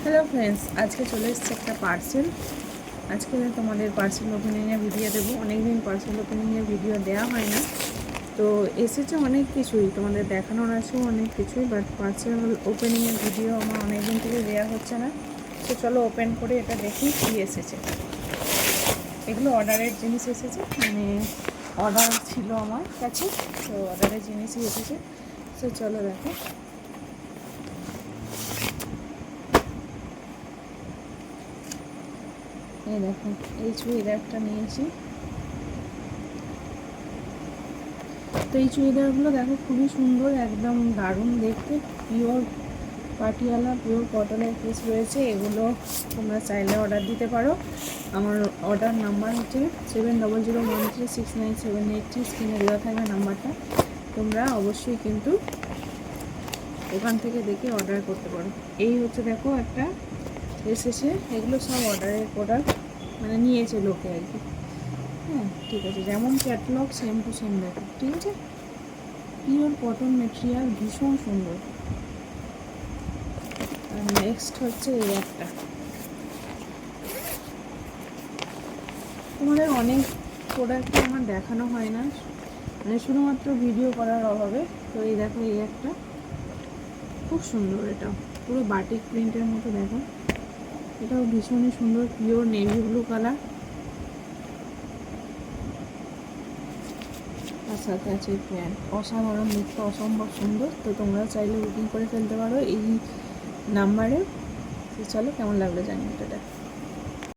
Hello friends, আজকে চলে এসেছে একটা পার্সেল। আজকে তোমাদের পার্সেল ওপেনিংয়ের ভিডিও দেবো। অনেকদিন পার্সেল ওপেনিংয়ের ভিডিও দেওয়া হয় না, তো এসেছে অনেক কিছুই, তোমাদের দেখানোর আছেও অনেক কিছুই, বাট পার্সেল ওপেনিংয়ের ভিডিও আমার অনেকদিন থেকে দেওয়া হচ্ছে না। তো চলো ওপেন করে এটা দেখি কী এসেছে। এগুলো অর্ডারের জিনিস এসেছে, মানে অর্ডার ছিল আমার কাছে, তো অর্ডারের জিনিসই এসেছে। তো চলো দেখো। এই দেখো, এই চুড়িদারটা নিয়েছি। তো এই চুড়িদারগুলো দেখো খুবই সুন্দর, একদম দারুণ দেখতে, পিওর পাটিয়ালা পিওর কটনের পিস রয়েছে। এগুলো তোমরা চাইলে অর্ডার দিতে পারো। আমার অর্ডার নাম্বার হচ্ছে 7001369783। স্ক্রিনে দেওয়া থাকবে নাম্বারটা, তোমরা অবশ্যই কিন্তু ওখান থেকে দেখে অর্ডার করতে পারো। এই হচ্ছে দেখো একটা এসেছে, এগুলো সব অর্ডারের প্রোডাক্ট, মানে নিয়েছে লোকে আর কি। হ্যাঁ ঠিক আছে, যেমন ক্যাটলগ সেম টু সেম দেখো, ঠিক আছে। পিওর কটন মেটেরিয়াল, ভীষণ সুন্দর। আর নেক্সট হচ্ছে এই একটা, তোমাদের অনেক প্রোডাক্টই আমার দেখানো হয় না, মানে শুধুমাত্র ভিডিও করার অভাবে। তো এই দেখো, এই একটা খুব সুন্দর, এটা পুরো বাটিক প্রিন্টের মতো দেখো, এটাও ভীষণই সুন্দর, পিওর নেভি ব্লু কালার, তার সাথে আছে প্যান্ট। অসাধারণ দেখতে, অসম্ভব সুন্দর। তো তোমরা চাইলে বুকিং করে ফেলতে পারো এই নাম্বারে। চলো কেমন লাগলো জানি এটা।